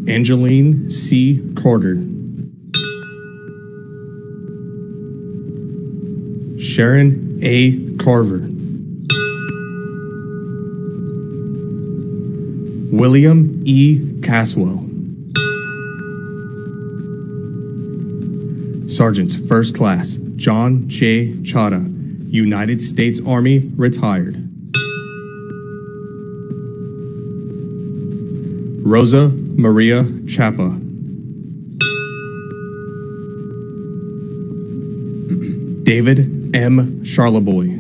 Angeline C. Carter. Sharon A. Carver. William E. Caswell. Sergeants First Class John J. Chada, United States Army, retired. Rosa Maria Chapa. David M. Charleboy.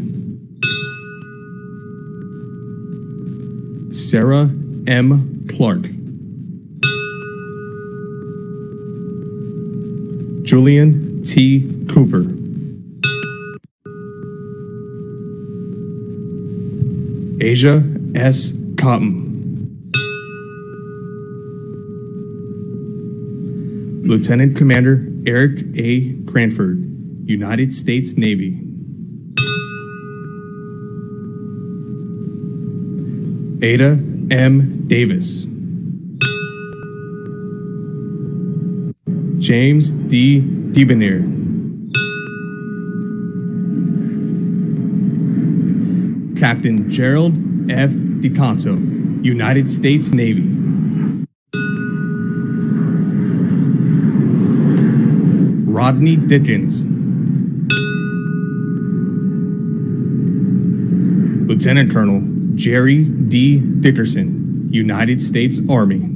Sarah M. Clark. Julian T. Cooper. Asia S. Cotton. Lieutenant Commander Eric A. Cranford, United States Navy. Ada M. Davis. James D. Debonair. Captain Gerald F. DeCanto, United States Navy. Rodney Dickens. Lieutenant Colonel Jerry D. Dickerson, United States Army.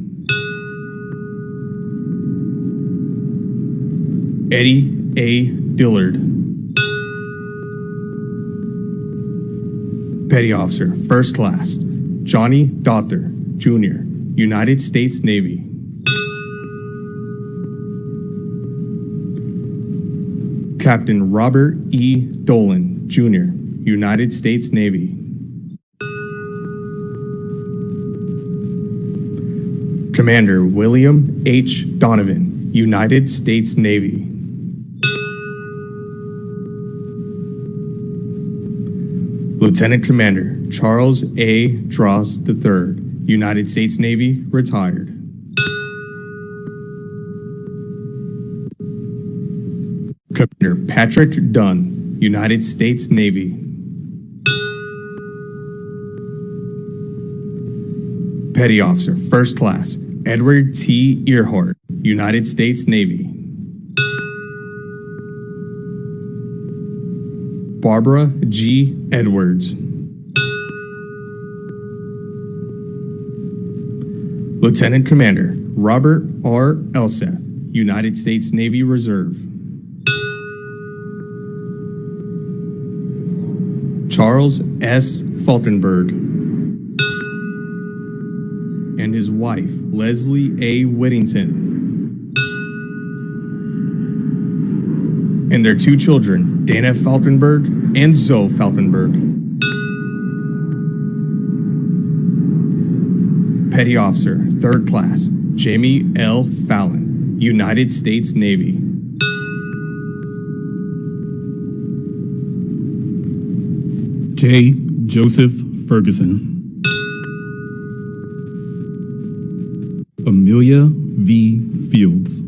Eddie A. Dillard. Petty Officer, First Class, Johnny Dotter, Jr., United States Navy. Captain Robert E. Dolan, Jr., United States Navy. Commander William H. Donovan, United States Navy. Lieutenant Commander Charles A. Dross III, United States Navy, retired. Commander Patrick Dunn, United States Navy. Petty Officer, First Class, Edward T. Earhart, United States Navy. Barbara G. Edwards. Lieutenant Commander Robert R. Elseth, United States Navy Reserve. Charles S. Falkenberg and his wife, Leslie A. Whittington, and their two children, Dana Falkenberg and Zoe Falkenberg. Petty Officer, Third Class, Jamie L. Fallon, United States Navy. J. Joseph Ferguson. Amelia V. Fields.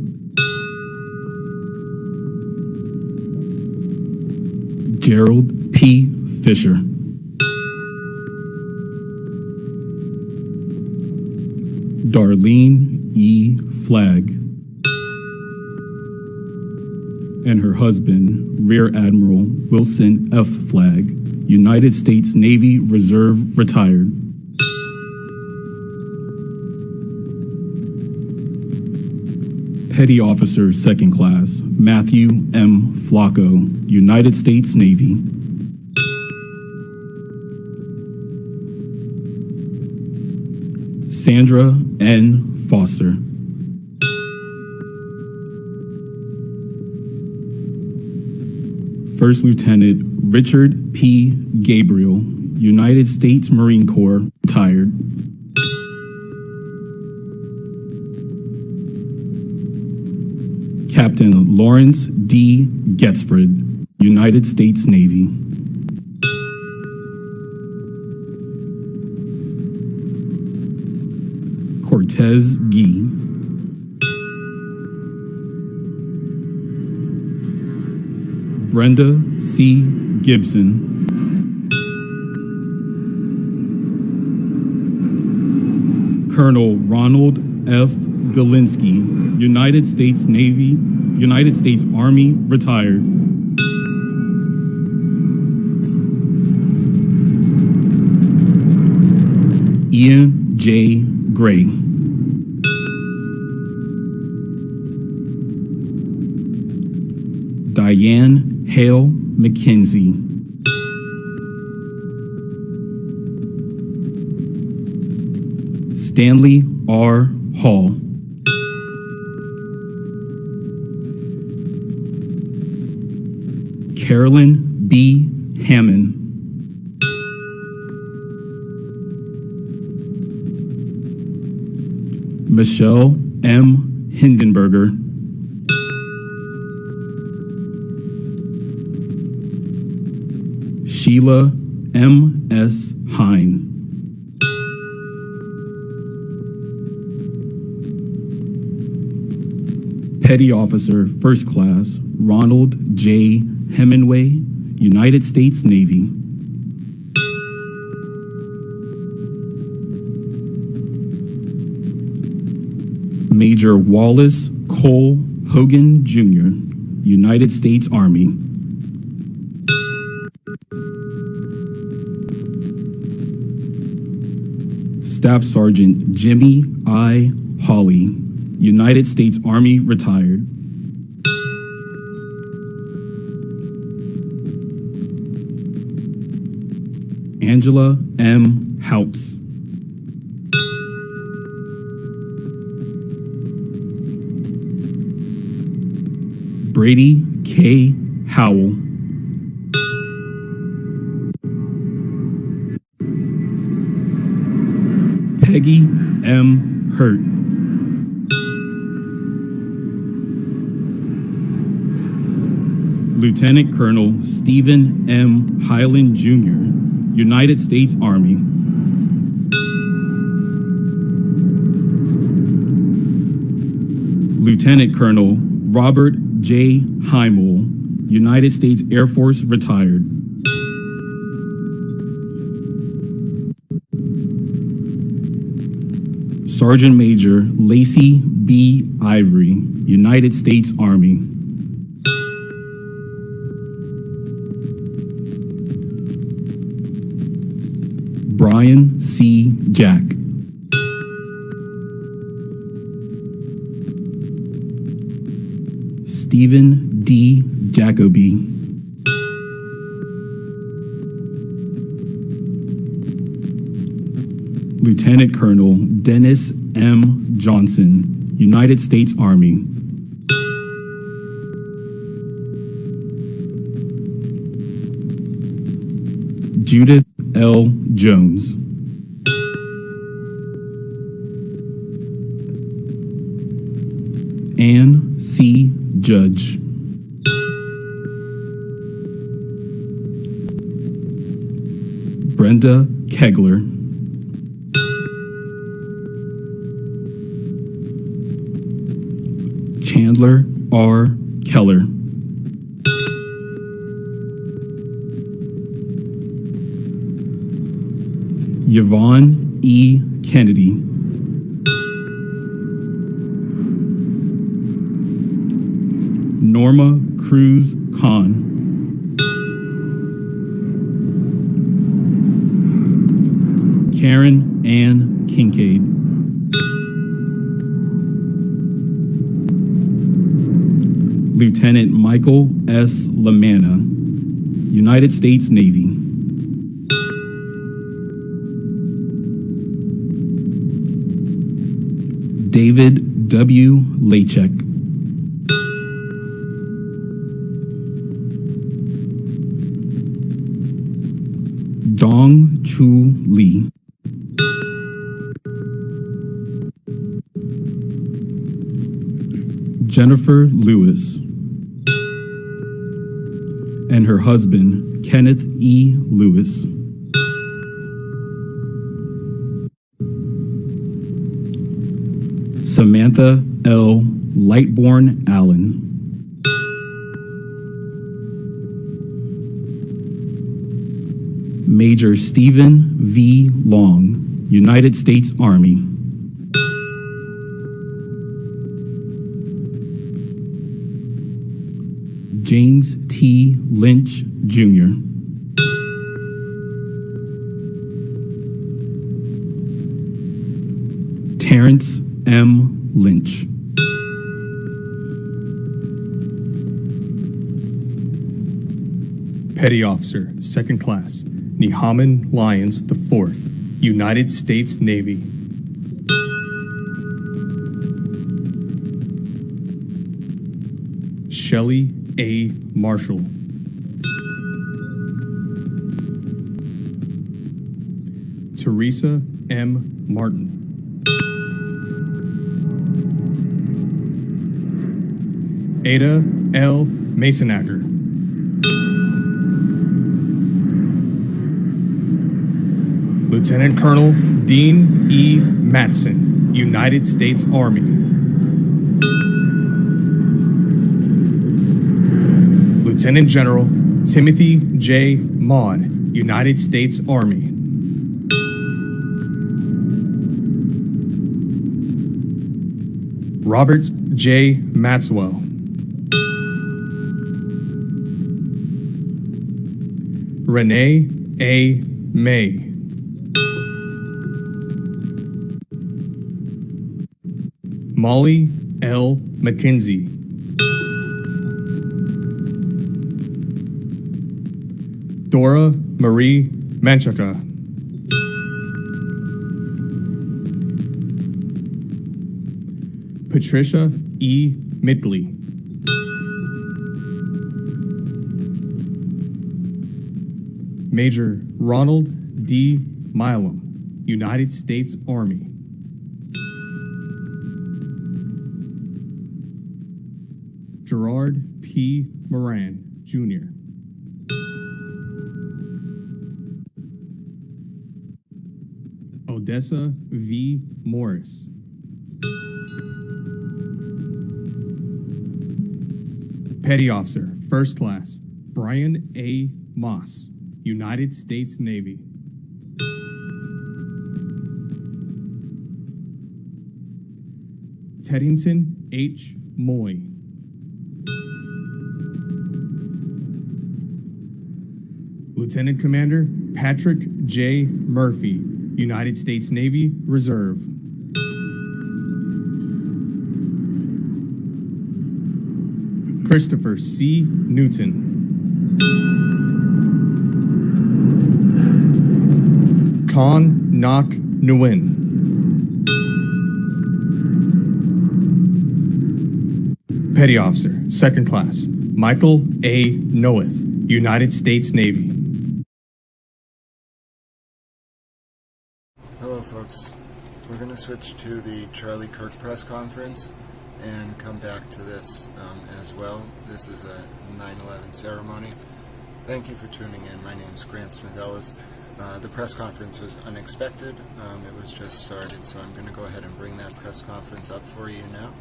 Gerald P. Fisher. Darlene E. Flagg. And her husband, Rear Admiral Wilson F. Flagg, United States Navy Reserve, retired. Petty Officer, Second Class, Matthew M. Flacco, United States Navy. Sandra N. Foster. First Lieutenant Richard P. Gabriel, United States Marine Corps, retired. Captain Lawrence D. Getzford, United States Navy. Cortez Gee. Brenda C. Gibson. Colonel Ronald F. Galinsky, United States Navy, United States Army, retired. Ian J. Gray. Diane Hale McKenzie. Stanley R. Hall. Carolyn B. Hammond. Michelle M. Hindenburger. Sheila M. S. Hine. Petty Officer, First Class, Ronald J. Hemingway, United States Navy. Major Wallace Cole Hogan, Jr., United States Army. Staff Sergeant Jimmy I. Hawley, United States Army, retired. Angela M. Houts. Brady K. Howell. Peggy M. Hurt. Lieutenant Colonel Stephen M. Highland, Jr., United States Army. Lieutenant Colonel Robert J. Heimel, United States Air Force, retired. Sergeant Major Lacey B. Ivory, United States Army. Brian C. Jack. Stephen D. Jacoby. Lieutenant Colonel Dennis M. Johnson, United States Army. Judith L. Jones. Ann C. Judge. Brenda Kegler. Chandler R. Keller. Yvonne E. Kennedy. Norma Cruz Khan. Karen Ann Kincaid. Lieutenant Michael S. Lamanna, United States Navy. David W. Lachek. Dong Chu Lee. Jennifer Lewis. And her husband, Kenneth E. Lewis. Samantha L. Lightborn Allen. Major Stephen V. Long, United States Army. James T. Lynch, Jr. Terrence M. Lynch. Petty Officer, Second Class, Nehaman Lyons IV, United States Navy. Shelley A. Marshall. Teresa M. Martin. Ada L. Masonacker. Lieutenant Colonel Dean E. Matson, United States Army. Lieutenant General Timothy J. Maud, United States Army. Robert J. Maxwell. Renee A. May. Molly L. McKenzie. Dora Marie Manchaka. Patricia E. Midley. Major Ronald D. Milam, United States Army. Gerard P. Moran, Jr. Odessa V. Morris. Petty Officer, First Class, Brian A. Moss, United States Navy. Teddington H. Moy. Lieutenant Commander Patrick J. Murphy, United States Navy Reserve. Christopher C. Newton. Con Nok Nguyen. Petty Officer, Second Class, Michael A. Noeth, United States Navy. Hello folks, we're going to switch to the Charlie Kirk press conference and come back to this as well. This is a 9/11 ceremony. Thank you for tuning in. My name is Grant Smith-Ellis. The press conference was unexpected. It was just started, so I'm going to go ahead and bring that press conference up for you now,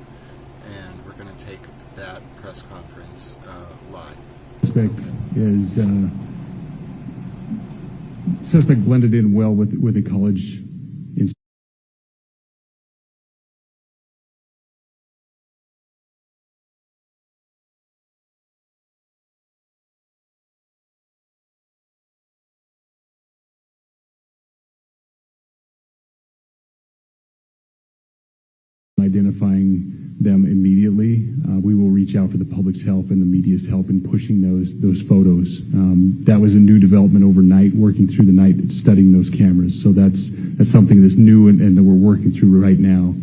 and we're going to take that press conference live. Suspect is suspect blended in well with the college. Identifying them immediately. We will reach out for the public's help and the media's help in pushing those photos. That was a new development overnight, working through the night, studying those cameras. So that's something that's new and that we're working through right now.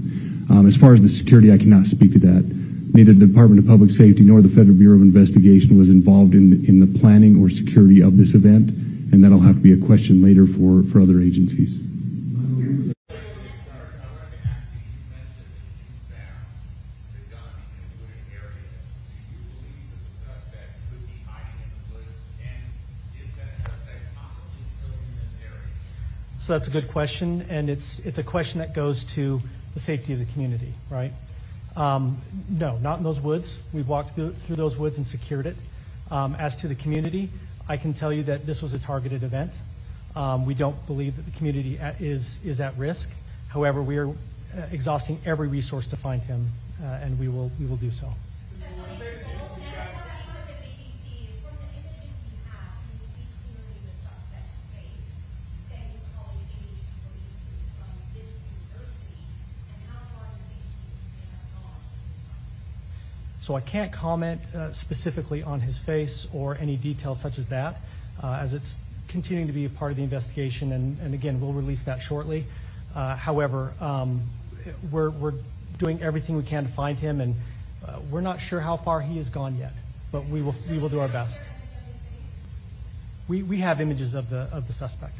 As far as the security, I cannot speak to that. Neither the Department of Public Safety nor the Federal Bureau of Investigation was involved in the planning or security of this event, and that'll have to be a question later for other agencies. So that's a good question, and it's a question that goes to the safety of the community, right? No, not in those woods. We've walked through those woods and secured it. As to the community, I can tell you that this was a targeted event. We don't believe that the community is at risk. However, we are exhausting every resource to find him, and we will do so. So I can't comment specifically on his face or any details such as that, as it's continuing to be a part of the investigation, and again, we'll release that shortly. However, we're doing everything we can to find him, and we're not sure how far he has gone yet, but we will do our best. We have images of the suspect.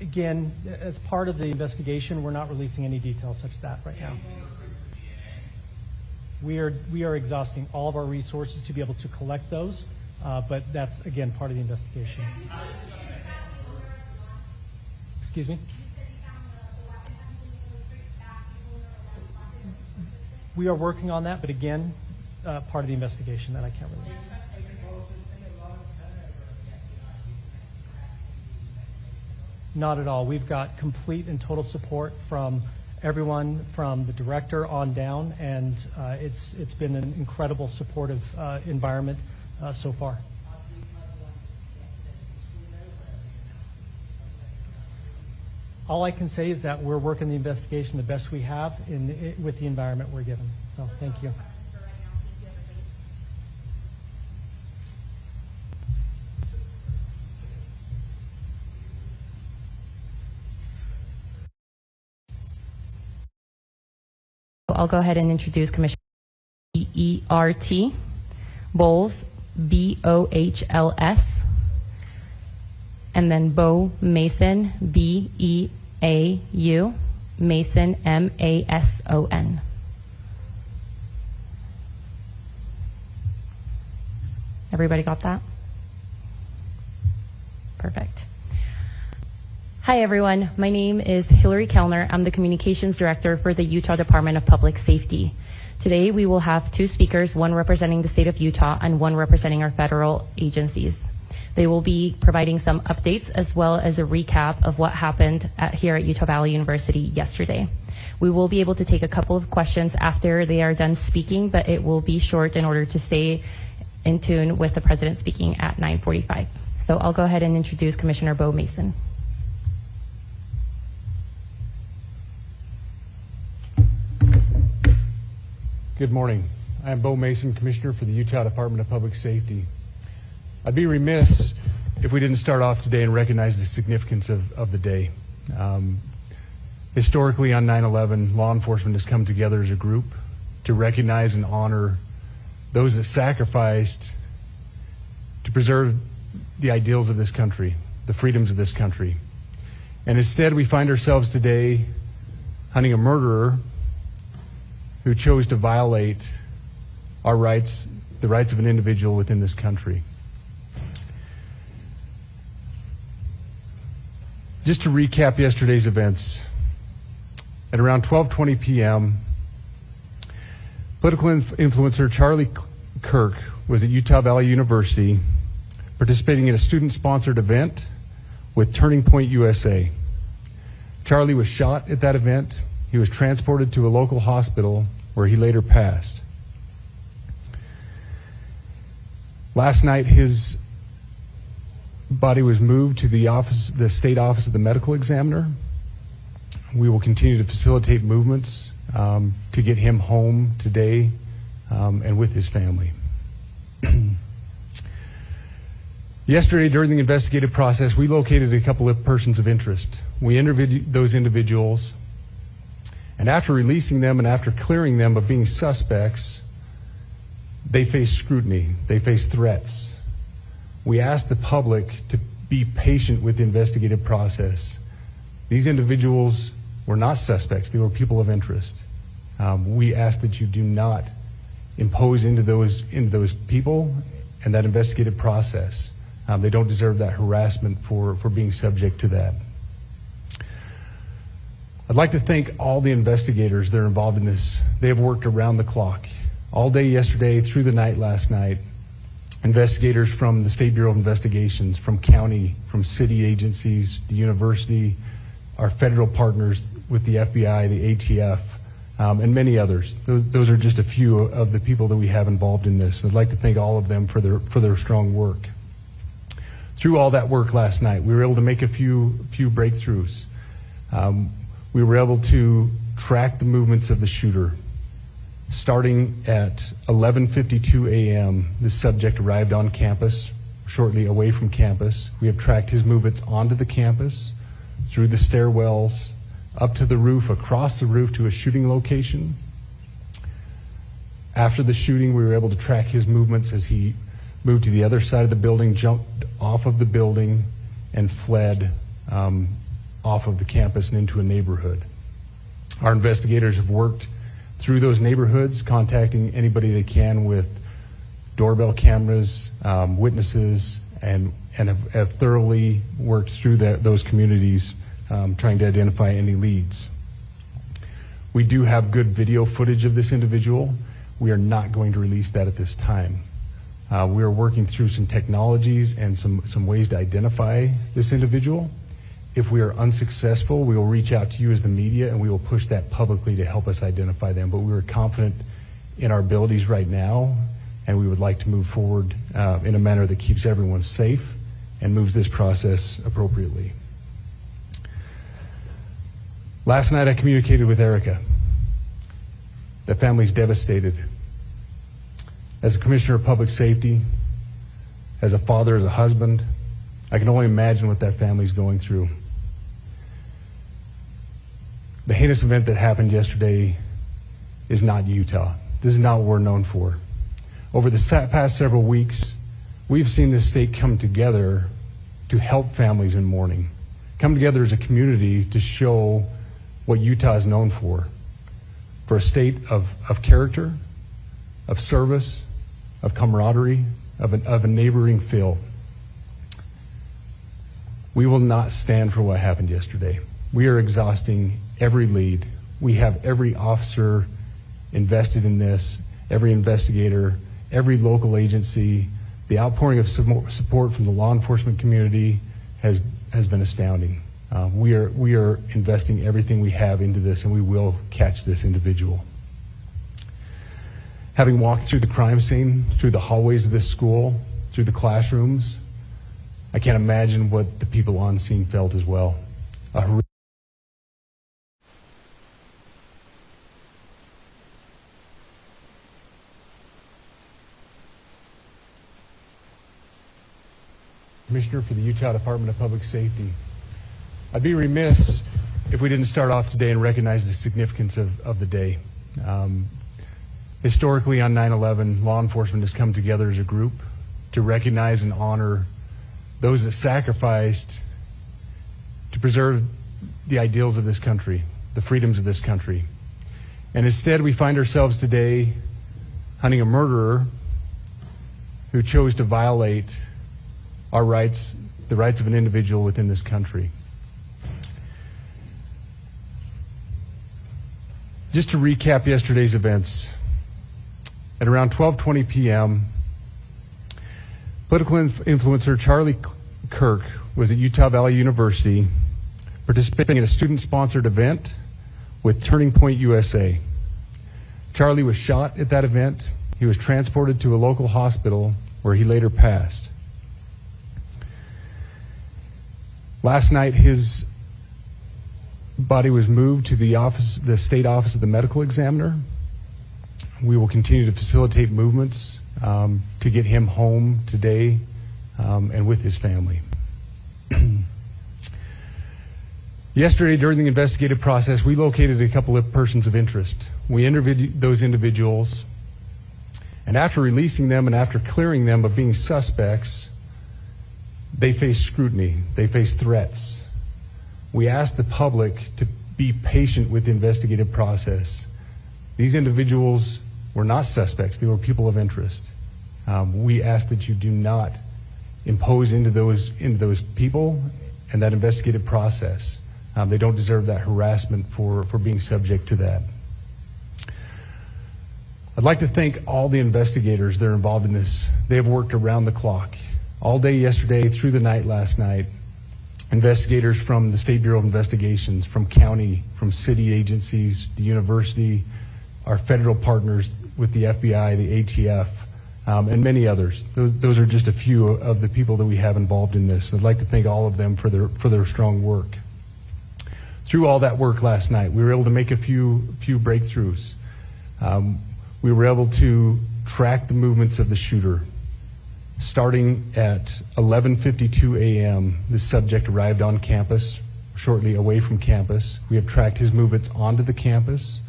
Again, as part of the investigation, we're not releasing any details such as that right now. We are exhausting all of our resources to be able to collect those, but that's, again, part of the investigation. Excuse me? We are working on that, but again, part of the investigation that I can't release. Not at all. We've got complete and total support from everyone, from the director on down, and it's been an incredible supportive environment so far. All I can say is that we're working the investigation the best we have with the environment we're given. So thank you. I'll go ahead and introduce Commissioner E-E-R-T, Bowles, B-O-H-L-S, and then Bo Mason, B-E-A-U, Mason, M-A-S-O-N. Everybody got that? Perfect. Hi, everyone. My name is Hillary Kellner. I'm the Communications Director for the Utah Department of Public Safety. Today, we will have two speakers, one representing the state of Utah and one representing our federal agencies. They will be providing some updates as well as a recap of what happened here at Utah Valley University yesterday. We will be able to take a couple of questions after they are done speaking, but it will be short in order to stay in tune with the president speaking at 9:45. So I'll go ahead and introduce Commissioner Bo Mason. Good morning. I am Bo Mason, Commissioner for the Utah Department of Public Safety. I'd be remiss if we didn't start off today and recognize the significance of the day. Historically, on 9/11, law enforcement has come together as a group to recognize and honor those that sacrificed to preserve the ideals of this country, the freedoms of this country. And instead, we find ourselves today hunting a murderer who chose to violate our rights, the rights of an individual within this country. Just to recap yesterday's events, at around 12:20 p.m., political influencer Charlie Kirk was at Utah Valley University participating in a student-sponsored event with Turning Point USA. Charlie was shot at that event. He was transported to a local hospital where he later passed. Last night, his body was moved to the state office of the medical examiner. We will continue to facilitate movements to get him home today and with his family. Yesterday, during the investigative process, we located a couple of persons of interest. We interviewed those individuals, and after releasing them and after clearing them of being suspects, they face scrutiny, they face threats. We asked the public to be patient with the investigative process. These individuals were not suspects, they were people of interest. We ask that you do not impose into those people and that investigative process. They don't deserve that harassment for being subject to that. I'd like to thank all the investigators that are involved in this. They have worked around the clock. All day yesterday, through the night last night, investigators from the State Bureau of Investigations, from county, from city agencies, the university, our federal partners with the FBI, the ATF, and many others. Those are just a few of the people that we have involved in this. I'd like to thank all of them for their strong work. Through all that work last night, we were able to make a few breakthroughs. We were able to track the movements of the shooter. Starting at 11:52 a.m., this subject arrived on campus, shortly away from campus. We have tracked his movements onto the campus, through the stairwells, up to the roof, across the roof to a shooting location. After the shooting, we were able to track his movements as he moved to the other side of the building, jumped off of the building, and fled off of the campus and into a neighborhood. Our investigators have worked through those neighborhoods, contacting anybody they can with doorbell cameras, witnesses, and have thoroughly worked through those communities, trying to identify any leads. We do have good video footage of this individual. We are not going to release that at this time. We are working through some technologies and some ways to identify this individual. If we are unsuccessful, we will reach out to you as the media and we will push that publicly to help us identify them. But we are confident in our abilities right now, and we would like to move forward in a manner that keeps everyone safe and moves this process appropriately. Last night I communicated with Erica. The family's devastated. As a commissioner of public safety, as a father, as a husband, I can only imagine what that family's going through. The heinous event that happened yesterday is not Utah. This is not what we're known for. Over the past several weeks, we've seen this state come together to help families in mourning, come together as a community to show what Utah is known for a state of character, of service, of camaraderie, of a neighboring feel. We will not stand for what happened yesterday. We are exhausting every lead. We have every officer invested in this, every investigator, every local agency. The outpouring of support from the law enforcement community has been astounding. We are investing everything we have into this, and we will catch this individual. Having walked through the crime scene, through the hallways of this school, through the classrooms, I can't imagine what the people on scene felt as well. Commissioner for the Utah Department of Public Safety. I'd be remiss if we didn't start off today and recognize the significance of the day. Historically on 9/11, law enforcement has come together as a group to recognize and honor those that sacrificed to preserve the ideals of this country, the freedoms of this country. And instead we find ourselves today hunting a murderer who chose to violate our rights, the rights of an individual within this country. Just to recap yesterday's events, at around 12:20 p.m., political influencer Charlie Kirk was at Utah Valley University participating in a student-sponsored event with Turning Point USA. Charlie was shot at that event. He was transported to a local hospital where he later passed. Last night, his body was moved to the state office of the medical examiner. We will continue to facilitate movements to get him home today and with his family. Yesterday, during the investigative process, we located a couple of persons of interest. We interviewed those individuals, and after releasing them and after clearing them of being suspects, they face scrutiny, they face threats. We asked the public to be patient with the investigative process. These individuals were not suspects, they were people of interest. We ask that you do not impose into those people and that investigative process. They don't deserve that harassment for being subject to that. I'd like to thank all the investigators that are involved in this. They have worked around the clock. All day yesterday, through the night last night, investigators from the State Bureau of Investigations, from county, from city agencies, the university, our federal partners with the FBI, the ATF, and many others. Those are just a few of the people that we have involved in this. I'd like to thank all of them for their strong work. Through all that work last night, we were able to make a few breakthroughs. We were able to track the movements of the shooter. Starting at 11:52 a.m., the subject arrived on campus, shortly away from campus. We have tracked his movements onto the campus,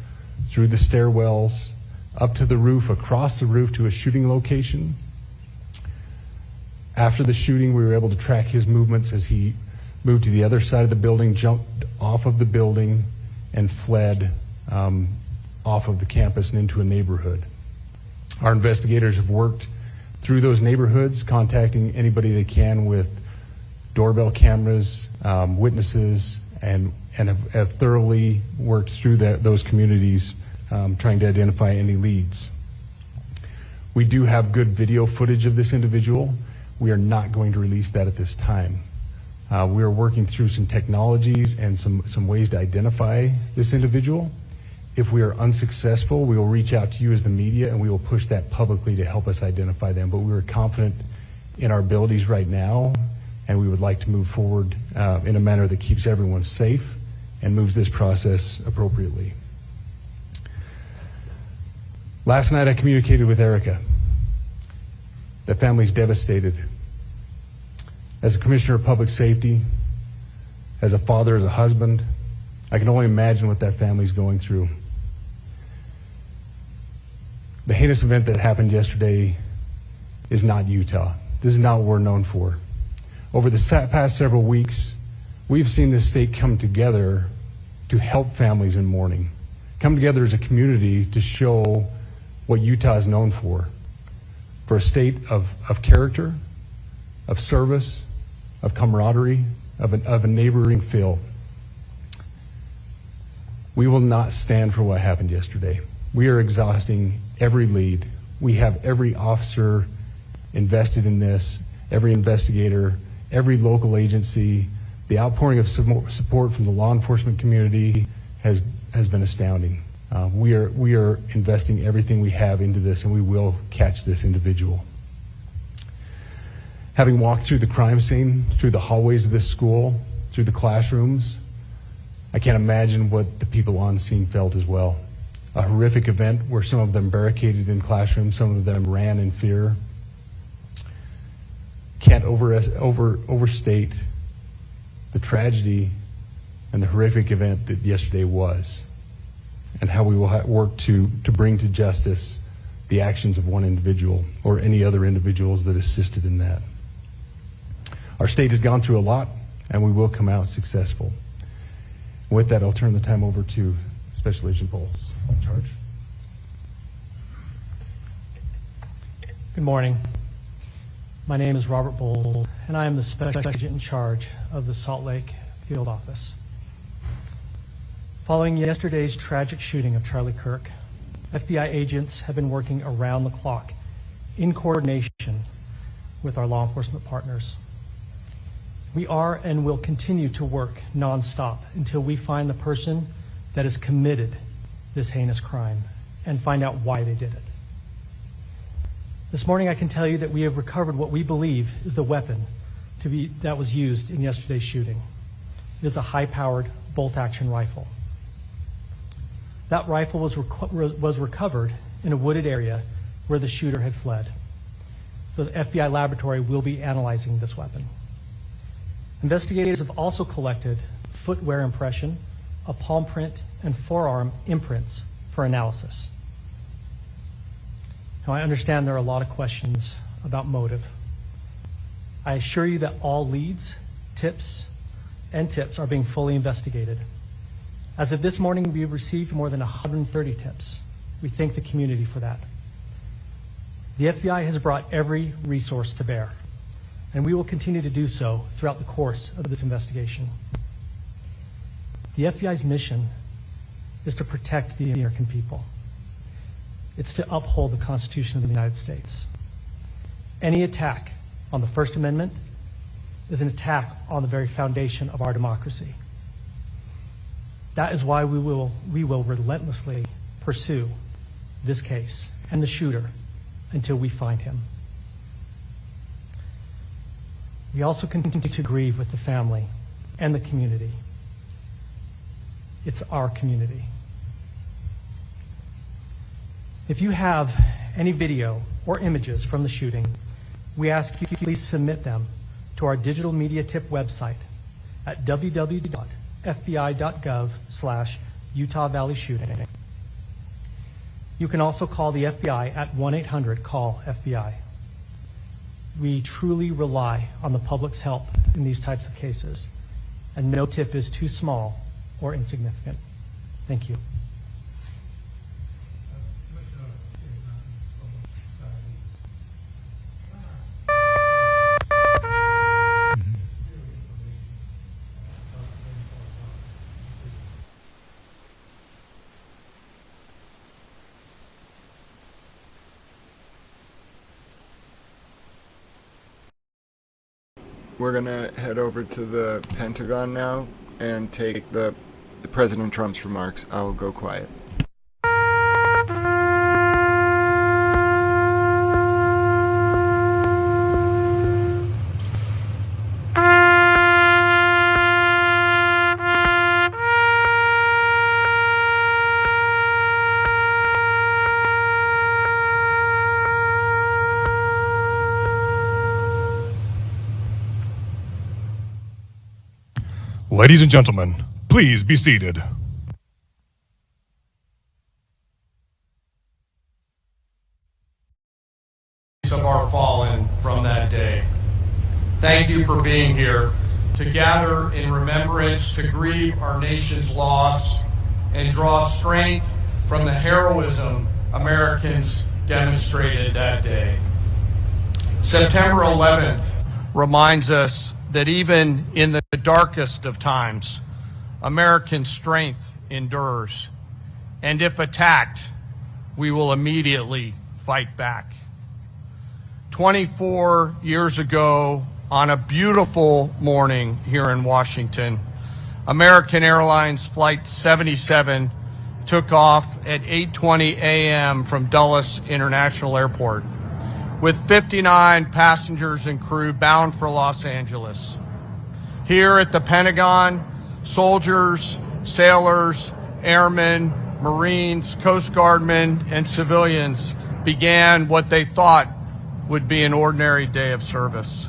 through the stairwells, up to the roof, across the roof to a shooting location. After the shooting, we were able to track his movements as he moved to the other side of the building, jumped off of the building, and fled off of the campus and into a neighborhood. Our investigators have worked through those neighborhoods, contacting anybody they can with doorbell cameras, witnesses, and have thoroughly worked through those communities, trying to identify any leads. We do have good video footage of this individual. We are not going to release that at this time. We are working through some technologies and some ways to identify this individual. If we are unsuccessful, we will reach out to you as the media and we will push that publicly to help us identify them. But we are confident in our abilities right now, and we would like to move forward in a manner that keeps everyone safe and moves this process appropriately. Last night I communicated with Erica. That family's devastated. As a commissioner of public safety, as a father, as a husband, I can only imagine what that family's going through. The heinous event that happened yesterday is not Utah. This is not what we're known for. Over the past several weeks, we've seen this state come together to help families in mourning, come together as a community to show what Utah is known for a state of character, of service, of camaraderie, of a neighboring feel. We will not stand for what happened yesterday. We are exhausting every lead. We have every officer invested in this, every investigator, every local agency. The outpouring of support from the law enforcement community has been astounding. We are investing everything we have into this, and we will catch this individual. Having walked through the crime scene, through the hallways of this school, through the classrooms, I can't imagine what the people on scene felt as well. A horrific event where some of them barricaded in classrooms, some of them ran in fear. Can't overstate the tragedy and the horrific event that yesterday was, and how we will work to bring to justice the actions of one individual or any other individuals that assisted in that. Our state has gone through a lot, and we will come out successful. With that, I'll turn the time over to Special Agent Bowles in charge. Good morning. My name is Robert Bowles, and I am the Special Agent in charge of the Salt Lake Field Office. Following yesterday's tragic shooting of Charlie Kirk, FBI agents have been working around the clock in coordination with our law enforcement partners. We are and will continue to work nonstop until we find the person that has committed this heinous crime and find out why they did it. This morning I can tell you that we have recovered what we believe is the weapon that was used in yesterday's shooting. It is a high-powered bolt-action rifle. That rifle was recovered in a wooded area where the shooter had fled. The FBI laboratory will be analyzing this weapon. Investigators have also collected footwear impression, a palm print, and forearm imprints for analysis. Now, I understand there are a lot of questions about motive. I assure you that all leads, tips are being fully investigated. As of this morning, we have received more than 130 tips. We thank the community for that. The FBI has brought every resource to bear. and we will continue to do so throughout the course of this investigation. The FBI's mission is to protect the American people. It's to uphold the Constitution of the United States. Any attack on the First Amendment is an attack on the very foundation of our democracy. That is why we will relentlessly pursue this case and the shooter until we find him. We also continue to grieve with the family and the community. It's our community. If you have any video or images from the shooting, we ask you to please submit them to our digital media tip website at www.fbi.gov/Utah Valley Shooting. You can also call the FBI at 1-800-CALL-FBI. We truly rely on the public's help in these types of cases, and no tip is too small or insignificant. Thank you. We're gonna head over to the Pentagon now and take the President Trump's remarks. I will go quiet. Ladies and gentlemen, please be seated. Of our fallen from that day. Thank you for being here to gather in remembrance, to grieve our nation's loss, and draw strength from the heroism Americans demonstrated that day. September 11th reminds us that even in the darkest of times, American strength endures. And if attacked, we will immediately fight back. 24 years ago, on a beautiful morning here in Washington, American Airlines Flight 77 took off at 8:20 a.m. from Dulles International Airport, with 59 passengers and crew bound for Los Angeles. Here at the Pentagon, soldiers, sailors, airmen, Marines, Coast Guardmen, and civilians began what they thought would be an ordinary day of service.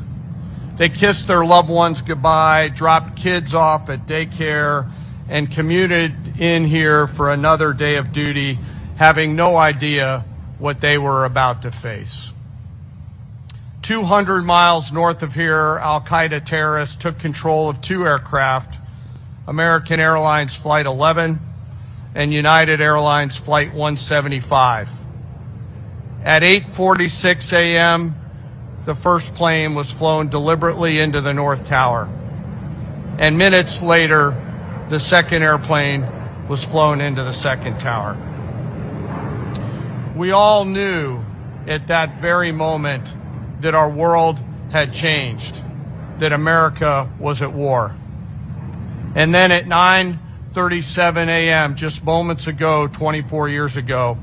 They kissed their loved ones goodbye, dropped kids off at daycare, and commuted in here for another day of duty, having no idea what they were about to face. 200 miles north of here, Al-Qaeda terrorists took control of two aircraft, American Airlines Flight 11 and United Airlines Flight 175. At 8:46 a.m., the first plane was flown deliberately into the North Tower. And minutes later, the second airplane was flown into the second tower. We all knew at that very moment that our world had changed, that America was at war. And then at 9:37 a.m., just moments ago, 24 years ago,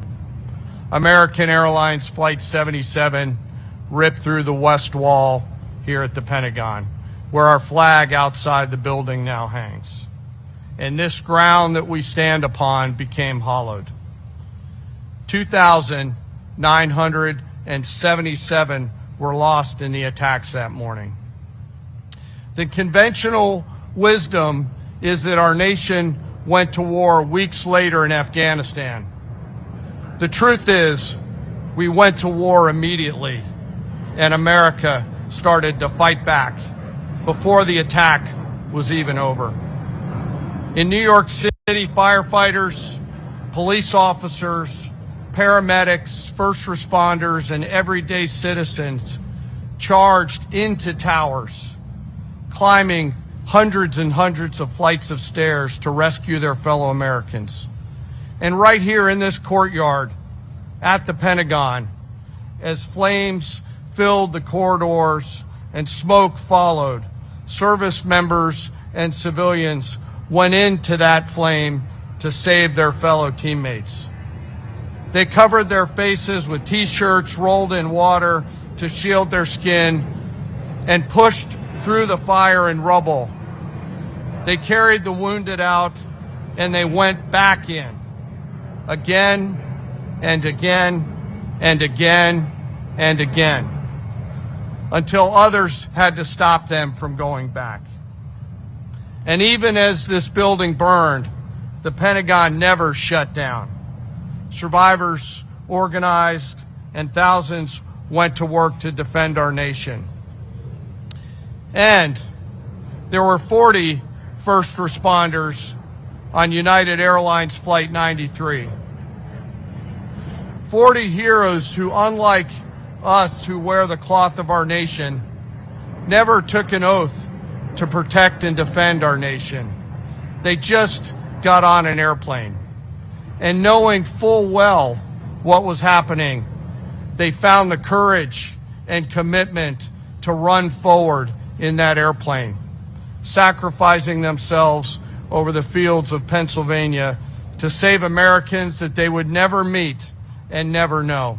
American Airlines Flight 77 ripped through the west wall here at the Pentagon, where our flag outside the building now hangs. And this ground that we stand upon became hollowed. 2,977 were lost in the attacks that morning. The conventional wisdom is that our nation went to war weeks later in Afghanistan. The truth is, we went to war immediately, and America started to fight back before the attack was even over. In New York City, firefighters, police officers, paramedics, first responders, and everyday citizens charged into towers, climbing hundreds and hundreds of flights of stairs to rescue their fellow Americans. And right here in this courtyard at the Pentagon, as flames filled the corridors and smoke followed, service members and civilians went into that flame to save their fellow teammates. They covered their faces with t-shirts rolled in water to shield their skin and pushed through the fire and rubble. They carried the wounded out and they went back in again and again and again and again until others had to stop them from going back. And even as this building burned, the Pentagon never shut down. Survivors organized and thousands went to work to defend our nation. And there were 40 first responders on United Airlines Flight 93. 40 heroes who, unlike us who wear the cloth of our nation, never took an oath to protect and defend our nation. They just got on an airplane. And knowing full well what was happening, they found the courage and commitment to run forward in that airplane, sacrificing themselves over the fields of Pennsylvania to save Americans that they would never meet and never know.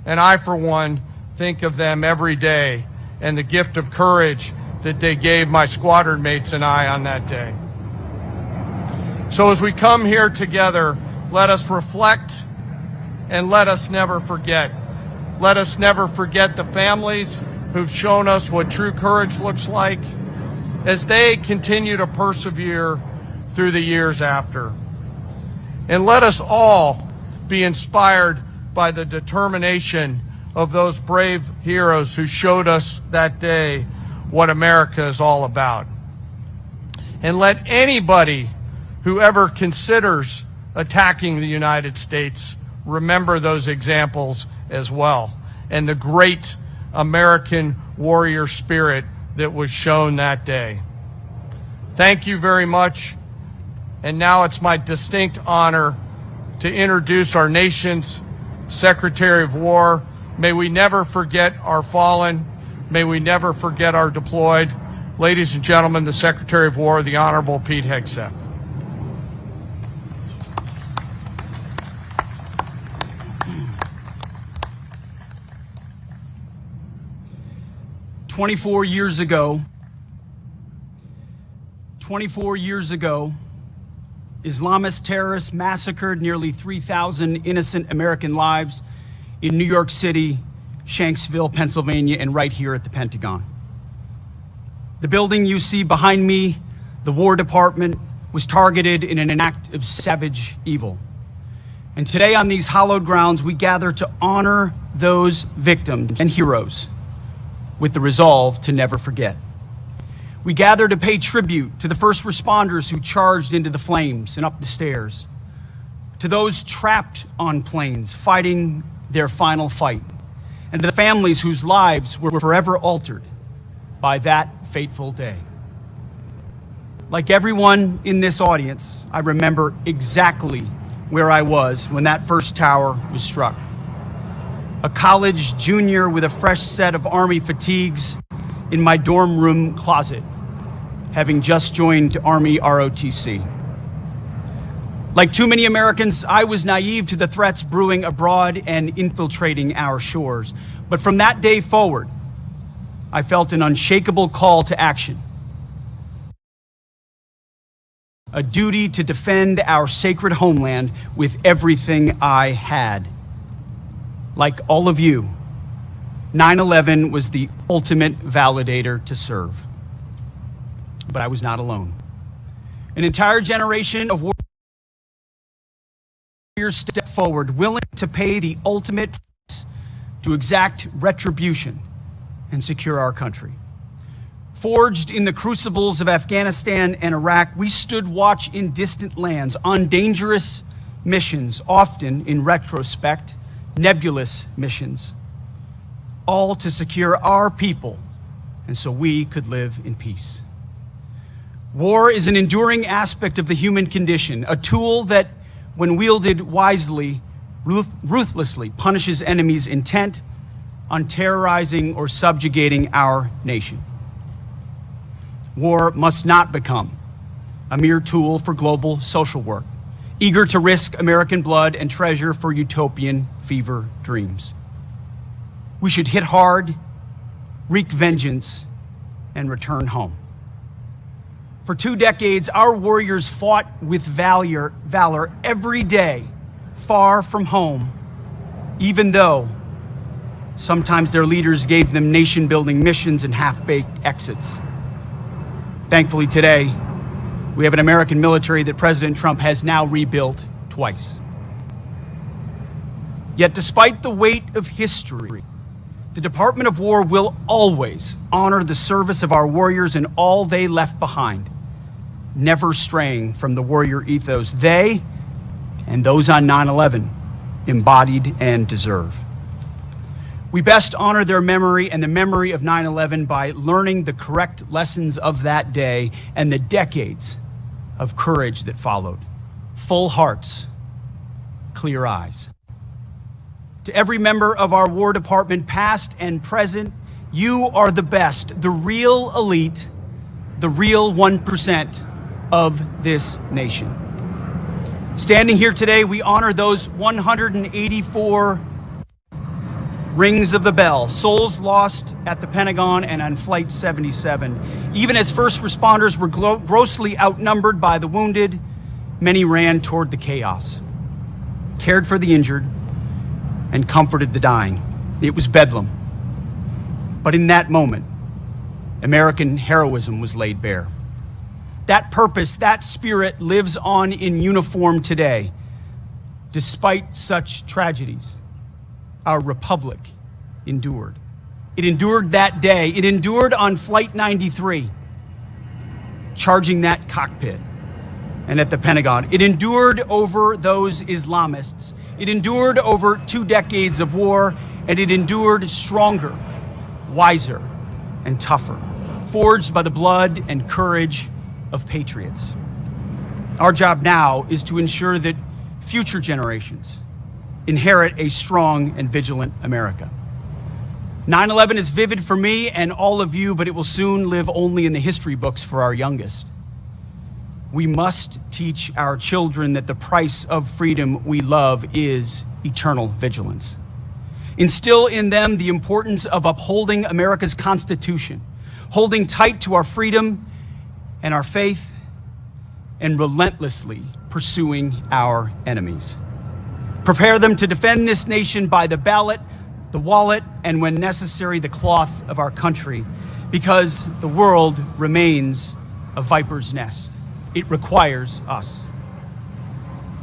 And I, for one, think of them every day and the gift of courage that they gave my squadron mates and I on that day. So as we come here together, let us reflect and let us never forget. Let us never forget the families who've shown us what true courage looks like as they continue to persevere through the years after. And let us all be inspired by the determination of those brave heroes who showed us that day what America is all about. And let anybody who ever considers attacking the United States remember those examples as well, and the great American warrior spirit that was shown that day. Thank you very much. And now it's my distinct honor to introduce our nation's Secretary of War. May we never forget our fallen. May we never forget our deployed. Ladies and gentlemen, the Secretary of War, the Honorable Pete Hegseth. "24 years ago, Islamist terrorists massacred nearly 3,000 innocent American lives in New York City, Shanksville, Pennsylvania, and right here at the Pentagon. The building you see behind me, the War Department, was targeted in an act of savage evil. And today on these hallowed grounds, we gather to honor those victims and heroes with the resolve to never forget. We gather to pay tribute to the first responders who charged into the flames and up the stairs, to those trapped on planes fighting their final fight, and to the families whose lives were forever altered by that fateful day. Like everyone in this audience, I remember exactly where I was when that first tower was struck. A college junior with a fresh set of Army fatigues in my dorm room closet, having just joined Army ROTC. Like too many Americans, I was naive to the threats brewing abroad and infiltrating our shores. But from that day forward, I felt an unshakable call to action. A duty to defend our sacred homeland with everything I had. Like all of you, 9/11 was the ultimate validator to serve. But I was not alone. An entire generation of warriors stepped forward, willing to pay the ultimate price to exact retribution and secure our country. Forged in the crucibles of Afghanistan and Iraq, we stood watch in distant lands on dangerous missions, often, in retrospect, nebulous missions. all to secure our people, and so we could live in peace. War is an enduring aspect of the human condition, a tool that, when wielded wisely, ruthlessly punishes enemies intent on terrorizing or subjugating our nation. War must not become a mere tool for global social work, eager to risk American blood and treasure for utopian fever dreams. We should hit hard, wreak vengeance, and return home. For 2 decades, our warriors fought with valor every day, far from home, even though sometimes their leaders gave them nation-building missions and half-baked exits. Thankfully today, we have an American military that President Trump has now rebuilt twice. Yet despite the weight of history, the Department of War will always honor the service of our warriors and all they left behind, never straying from the warrior ethos they and those on 9/11 embodied and deserve. We best honor their memory and the memory of 9/11 by learning the correct lessons of that day and the decades of courage that followed. Full hearts, clear eyes. To every member of our War Department, past and present, you are the best, the real elite, the real 1% of this nation. Standing here today, we honor those 184 rings of the bell, souls lost at the Pentagon and on Flight 77. Even as first responders were grossly outnumbered by the wounded, many ran toward the chaos, cared for the injured, and comforted the dying. It was bedlam. But in that moment, American heroism was laid bare. That purpose, that spirit lives on in uniform today. Despite such tragedies, our republic endured. It endured that day. It endured on Flight 93, charging that cockpit, and at the Pentagon. It endured over those Islamists. It endured over 2 decades of war, and it endured stronger, wiser, and tougher, forged by the blood and courage of patriots. Our job now is to ensure that future generations inherit a strong and vigilant America. 9/11 is vivid for me and all of you, but it will soon live only in the history books for our youngest. We must teach our children that the price of freedom we love is eternal vigilance. Instill in them the importance of upholding America's Constitution, holding tight to our freedom and our faith, and relentlessly pursuing our enemies. Prepare them to defend this nation by the ballot, the wallet, and when necessary, the cloth of our country, because the world remains a viper's nest. It requires us.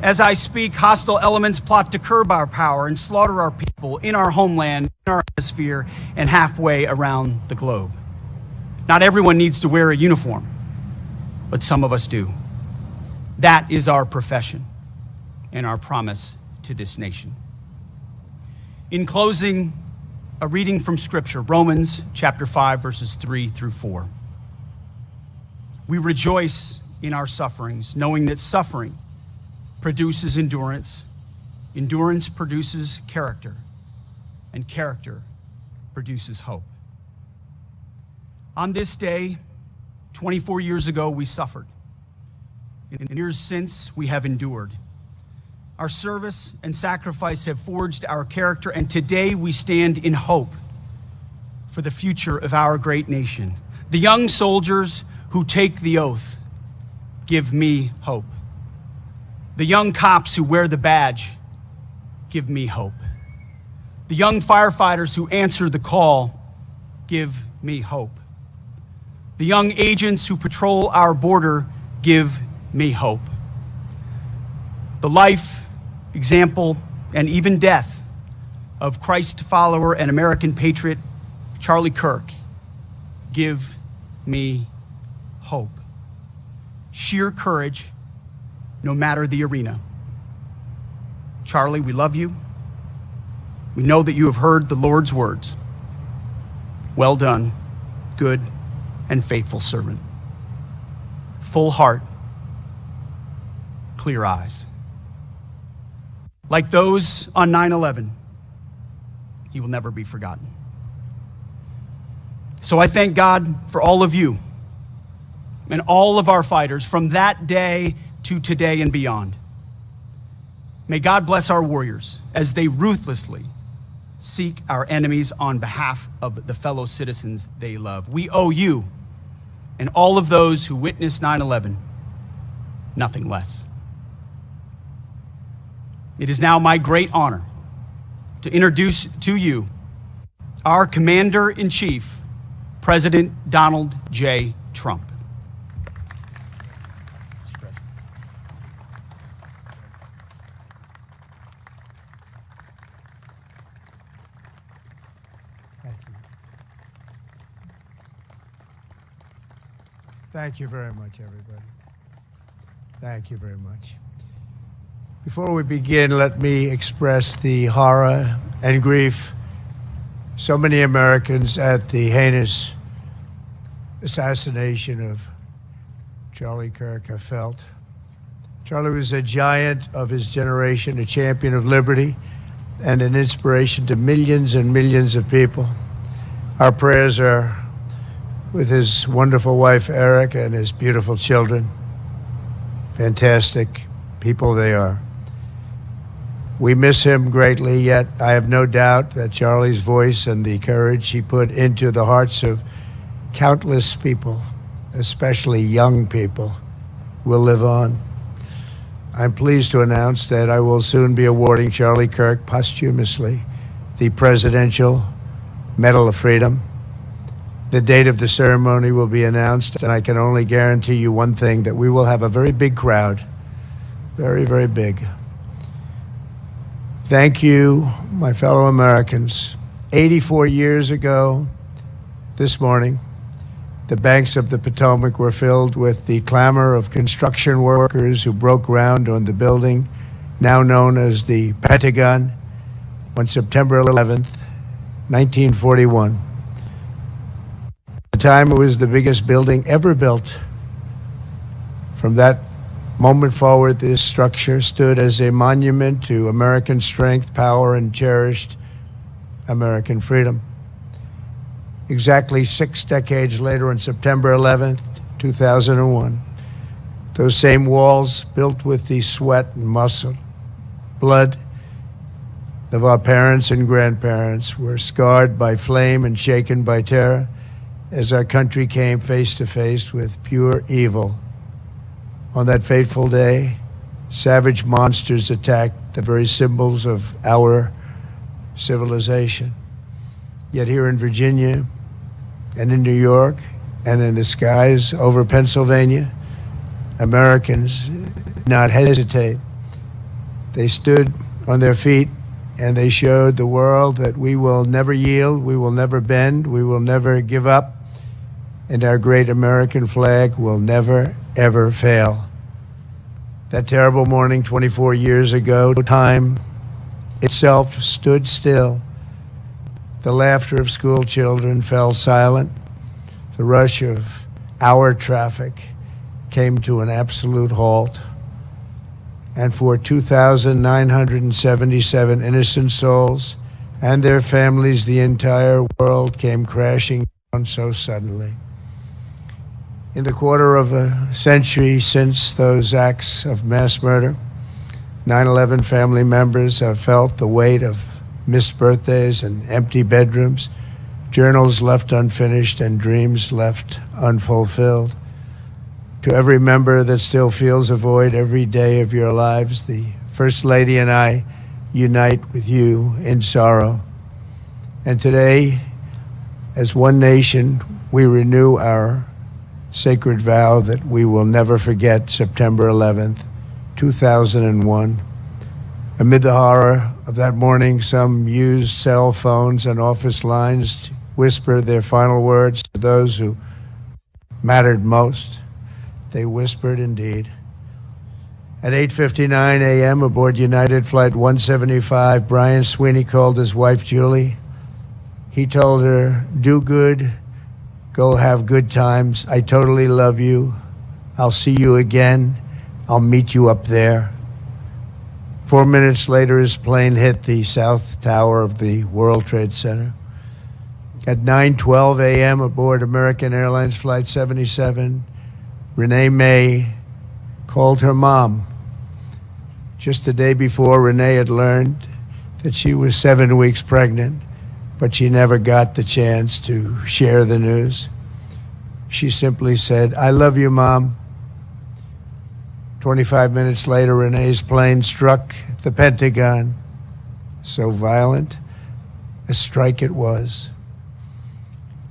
As I speak, hostile elements plot to curb our power and slaughter our people in our homeland, in our hemisphere, and halfway around the globe. Not everyone needs to wear a uniform, but some of us do. That is our profession and our promise to this nation. In closing, a reading from Scripture, Romans chapter 5, verses 3 through 4. We rejoice in our sufferings, knowing that suffering produces endurance, endurance produces character, and character produces hope. On this day, 24 years ago, we suffered. In the years since, we have endured. Our service and sacrifice have forged our character, and today we stand in hope for the future of our great nation. The young soldiers who take the oath give me hope. The young cops who wear the badge give me hope. The young firefighters who answer the call give me hope. The young agents who patrol our border give me hope. The life, example, and even death of Christ follower and American patriot Charlie Kirk give me hope. Sheer courage, no matter the arena. Charlie, we love you. We know that you have heard the Lord's words. Well done, good and faithful servant. Full heart, clear eyes. Like those on 9/11, he will never be forgotten. So I thank God for all of you and all of our fighters from that day to today and beyond. May God bless our warriors as they ruthlessly seek our enemies on behalf of the fellow citizens they love. We owe you and all of those who witnessed 9/11 nothing less. It is now my great honor to introduce to you our Commander-in-Chief, President Donald J. Trump. Thank you very much, everybody. Thank you very much. Before we begin, let me express the horror and grief so many Americans at the heinous assassination of Charlie Kirk have felt. Charlie was a giant of his generation, a champion of liberty, and an inspiration to millions and millions of people. Our prayers are with his wonderful wife, Eric, and his beautiful children. Fantastic people they are. We miss him greatly, yet I have no doubt that Charlie's voice and the courage he put into the hearts of countless people, especially young people, will live on. I'm pleased to announce that I will soon be awarding Charlie Kirk posthumously the Presidential Medal of Freedom. The date of the ceremony will be announced, and I can only guarantee you one thing, that we will have a very big crowd. Very, very big. Thank you, my fellow Americans. 84 years ago this morning, the banks of the Potomac were filled with the clamor of construction workers who broke ground on the building now known as the Pentagon on September 11th, 1941. At the time, it was the biggest building ever built. From that moment forward, this structure stood as a monument to American strength, power, and cherished American freedom. Exactly 6 decades later, on September 11th, 2001, those same walls, built with the sweat and muscle, blood of our parents and grandparents, were scarred by flame and shaken by terror as our country came face to face with pure evil. On that fateful day, savage monsters attacked the very symbols of our civilization. Yet here in Virginia and in New York and in the skies over Pennsylvania, Americans did not hesitate. They stood on their feet and they showed the world that we will never yield, we will never bend, we will never give up, and our great American flag will never, ever fail. That terrible morning 24 years ago, time itself stood still. The laughter of school children fell silent. The rush of our traffic came to an absolute halt. And for 2,977 innocent souls and their families, the entire world came crashing down so suddenly. In the quarter of a century since those acts of mass murder, 9/11 family members have felt the weight of missed birthdays and empty bedrooms, journals left unfinished, and dreams left unfulfilled. To every member that still feels a void every day of your lives, the First Lady and I unite with you in sorrow. And today, as one nation, we renew our sacred vow that we will never forget September 11th, 2001. Amid the horror of that morning, some used cell phones and office lines to whisper their final words to those who mattered most. They whispered indeed. At 8:59 a.m. aboard United Flight 175, Brian Sweeney called his wife, Julie, He told her, do good, go have good times. I totally love you. I'll see you again. I'll meet you up there. 4 minutes later, his plane hit the south tower of the World Trade Center. At 9:12 a.m. aboard American Airlines Flight 77, Renee May called her mom. Just the day before, Renee had learned that she was 7 weeks pregnant, but she never got the chance to share the news. She simply said, I love you, Mom. 25 minutes later, Renee's plane struck the Pentagon. So violent, a strike it was.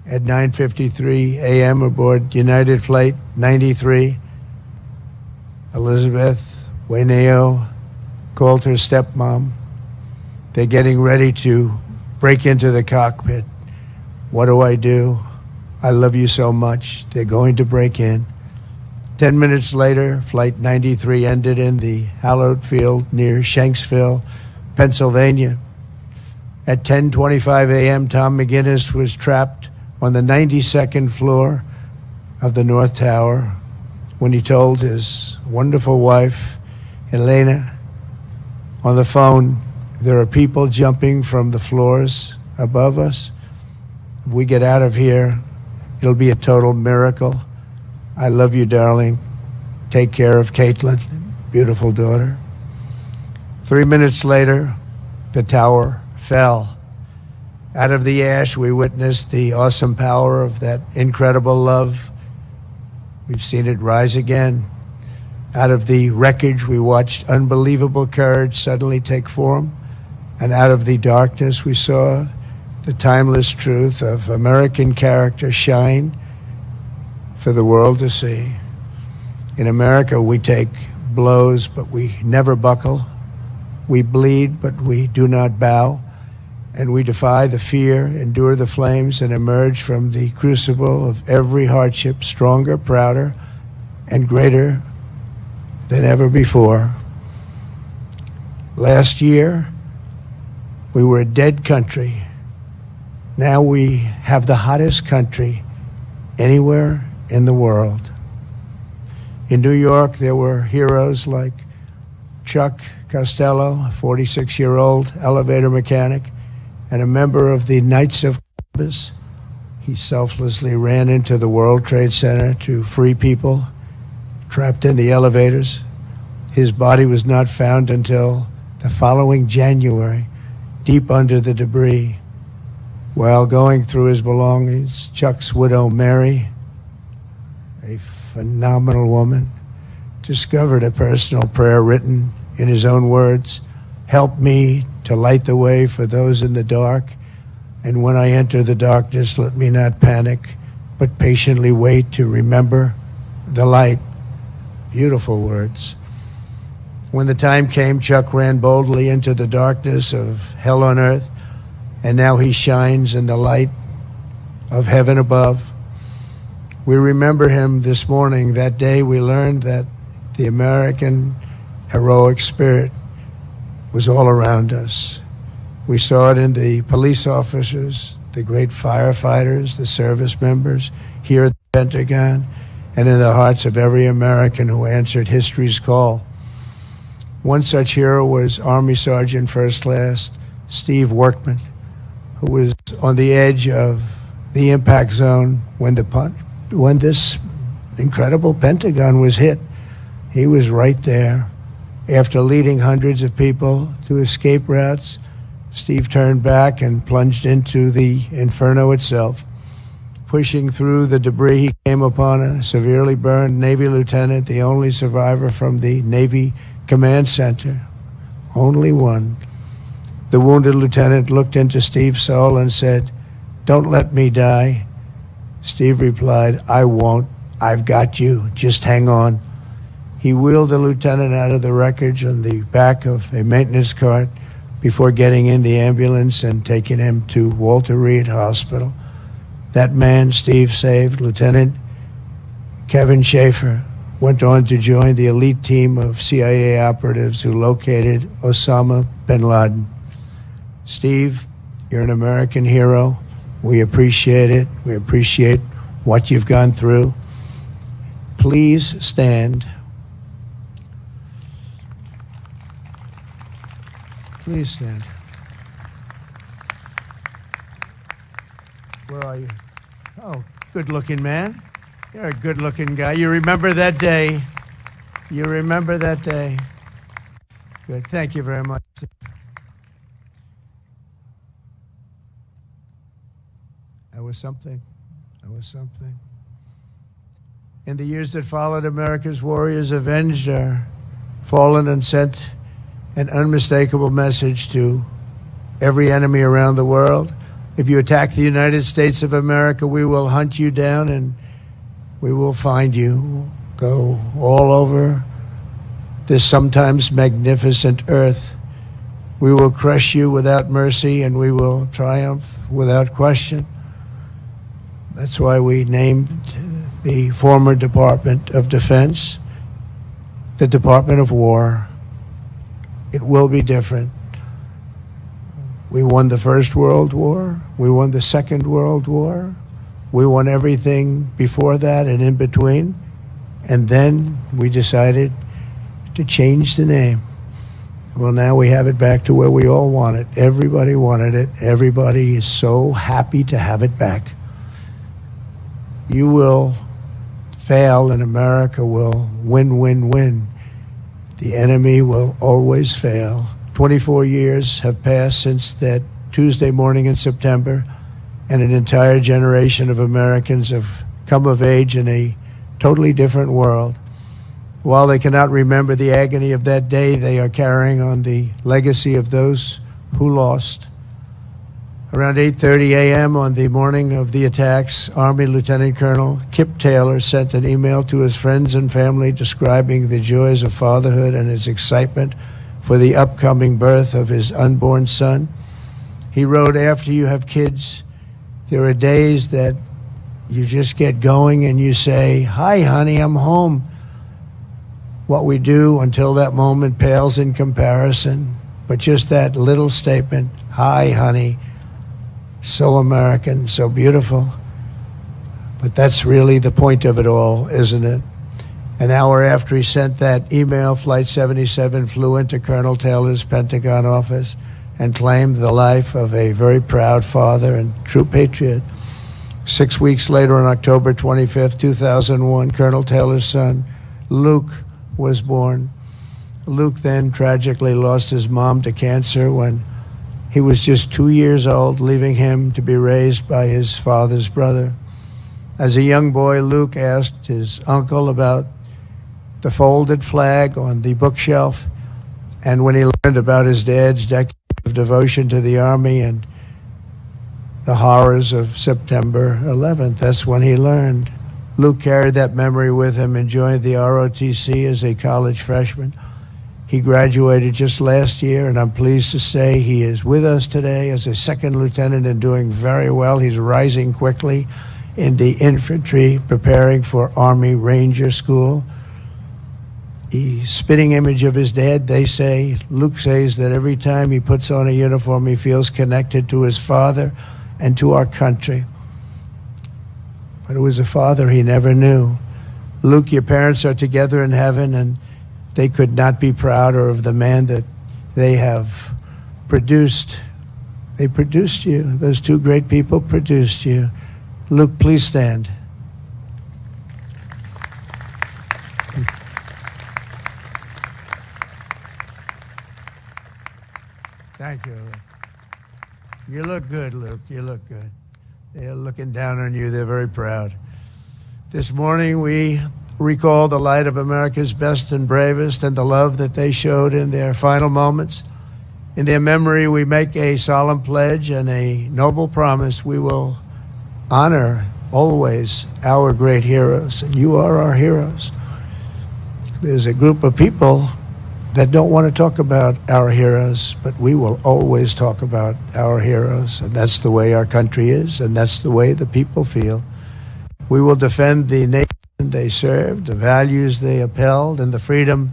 At 9:53 a.m. aboard United Flight 93, Elizabeth Waineo called her stepmom. They're getting ready to break into the cockpit. What do? I love you so much. They're going to break in. 10 minutes later, Flight 93 ended in the hallowed field near Shanksville, Pennsylvania. At 10:25 a.m., Tom McGinnis was trapped on the 92nd floor of the North Tower when he told his wonderful wife, Elena, on the phone, there are people jumping from the floors above us. If we get out of here, it'll be a total miracle. I love you, darling. Take care of Caitlin, beautiful daughter. 3 minutes later, the tower fell. Out of the ash, we witnessed the awesome power of that incredible love. We've seen it rise again. Out of the wreckage, we watched unbelievable courage suddenly take form. And out of the darkness, we saw the timeless truth of American character shine for the world to see. In America, we take blows, but we never buckle. We bleed, but we do not bow. And we defy the fear, endure the flames, and emerge from the crucible of every hardship stronger, prouder, and greater than ever before. Last year, we were a dead country. Now we have the hottest country anywhere in the world. In New York, there were heroes like Chuck Costello, a 46-year-old elevator mechanic, and a member of the Knights of Columbus. He selflessly ran into the World Trade Center to free people trapped in the elevators. His body was not found until the following January, deep under the debris. While going through his belongings, Chuck's widow, Mary, a phenomenal woman, discovered a personal prayer written in his own words, help me to light the way for those in the dark, and when I enter the darkness, let me not panic, but patiently wait to remember the light. Beautiful words. When the time came, Chuck ran boldly into the darkness of hell on earth, and now he shines in the light of heaven above. We remember him this morning. That day we learned that the American heroic spirit was all around us. We saw it in the police officers, the great firefighters, the service members here at the Pentagon, and in the hearts of every American who answered history's call. One such hero was Army Sergeant First Class Steve Workman, who was on the edge of the impact zone when this incredible Pentagon was hit. He was right there. After leading hundreds of people to escape routes, Steve turned back and plunged into the inferno itself. Pushing through the debris, he came upon a severely burned Navy lieutenant, the only survivor from the Navy Command Center. Only one. The wounded lieutenant looked into Steve's soul and said, "Don't let me die." Steve replied, "I won't. I've got you. Just hang on." He wheeled the lieutenant out of the wreckage on the back of a maintenance cart before getting in the ambulance and taking him to Walter Reed Hospital. That man Steve saved, Lieutenant Kevin Schaefer, went on to join the elite team of CIA operatives who located Osama bin Laden. Steve, you're an American hero. We appreciate it. We appreciate what you've gone through. Please stand. Please stand. Where are you? Oh, good-looking man. You're a good-looking guy. You remember that day. You remember that day. Good. Thank you very much. That was something. That was something. In the years that followed, America's warriors avenged our fallen and sent an unmistakable message to every enemy around the world. If you attack the United States of America, we will hunt you down and we will find you. Go all over this sometimes magnificent earth. We will crush you without mercy and we will triumph without question. That's why we named the former Department of Defense the Department of War. It will be different. We won the First World War. We won the Second World War. We won everything before that and in between. And then we decided to change the name. Well, now we have it back to where we all want it. Everybody wanted it. Everybody is so happy to have it back. You will fail and America will win, win, win. The enemy will always fail. 24 years have passed since that Tuesday morning in September, and an entire generation of Americans have come of age in a totally different world. While they cannot remember the agony of that day, they are carrying on the legacy of those who lost. Around 8:30 a.m. on the morning of the attacks, Army Lieutenant Colonel Kip Taylor sent an email to his friends and family describing the joys of fatherhood and his excitement for the upcoming birth of his unborn son. He wrote, after you have kids, there are days that you just get going and you say, "Hi, honey, I'm home." What we do until that moment pales in comparison, but just that little statement, "Hi, honey," so American, so beautiful. But that's really the point of it all, isn't it? An hour after he sent that email, Flight 77 flew into Colonel Taylor's Pentagon office and claimed the life of a very proud father and true patriot. 6 weeks later, on October 25th, 2001, Colonel Taylor's son, Luke, was born. Luke then tragically lost his mom to cancer when he was just 2 years old, leaving him to be raised by his father's brother. As a young boy, Luke asked his uncle about the folded flag on the bookshelf, and when he learned about his dad's decade of devotion to the Army and the horrors of September 11th, that's when he learned. Luke carried that memory with him and joined the ROTC as a college freshman. He graduated just last year, and I'm pleased to say he is with us today as a second lieutenant and doing very well. He's rising quickly in the infantry, preparing for Army Ranger School. He's spitting image of his dad. They say, Luke says that every time he puts on a uniform, he feels connected to his father and to our country. But it was a father he never knew. Luke, your parents are together in heaven, and they could not be prouder of the man that they have produced. They produced you. Those two great people produced you. Luke, please stand. Thank you. You look good, Luke. You look good. They're looking down on you. They're very proud. This morning we recall the light of America's best and bravest and the love that they showed in their final moments. In their memory, we make a solemn pledge and a noble promise. We will honor always our great heroes, and you are our heroes. There's a group of people that don't want to talk about our heroes, but we will always talk about our heroes, and that's the way our country is, and that's the way the people feel. We will defend the nation they served, the values they upheld, and the freedom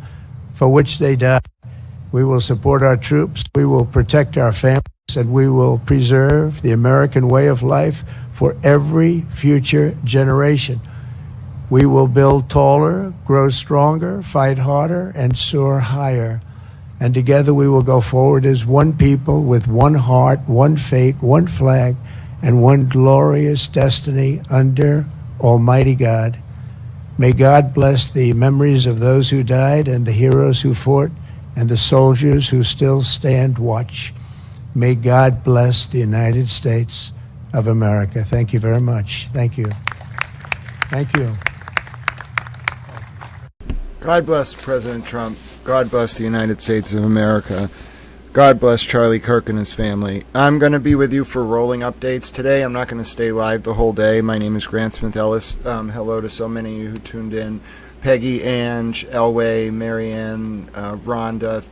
for which they died. We will support our troops. We will protect our families. and we will preserve the American way of life for every future generation. We will build taller, grow stronger, fight harder, and soar higher. And together we will go forward as one people with one heart, one fate, one flag, and one glorious destiny under Almighty God. May God bless the memories of those who died and the heroes who fought and the soldiers who still stand watch. May God bless the United States of America. Thank you very much. Thank you. Thank you. God bless President Trump. God bless the United States of America. God bless Charlie Kirk and his family. I'm going to be with you for rolling updates today. I'm not going to stay live the whole day. My name is Grant Smith Ellis. Hello to so many of you who tuned in. Peggy, Ange, Elway, Marianne, Rhonda,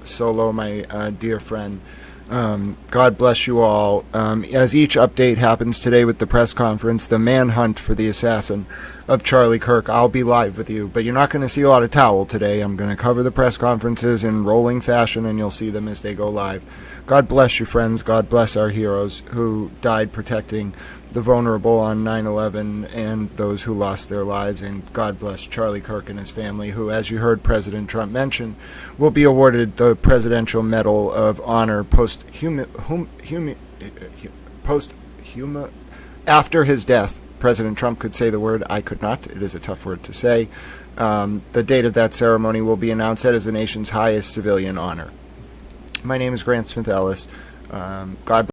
Solo, my dear friend. God bless you all. As each update happens today with the press conference, the manhunt for the assassin of Charlie Kirk, I'll be live with you. But you're not going to see a lot of towel today. I'm going to cover the press conferences in rolling fashion, and you'll see them as they go live. God bless you, friends. God bless our heroes who died protecting the vulnerable on 9/11 and those who lost their lives. And God bless Charlie Kirk and his family, who, as you heard President Trump mention, will be awarded the Presidential Medal of Honor after his death. President Trump could say the word. I could not. It is a tough word to say. The date of that ceremony will be announced as the nation's highest civilian honor. My name is Grant Smith Ellis. God bless.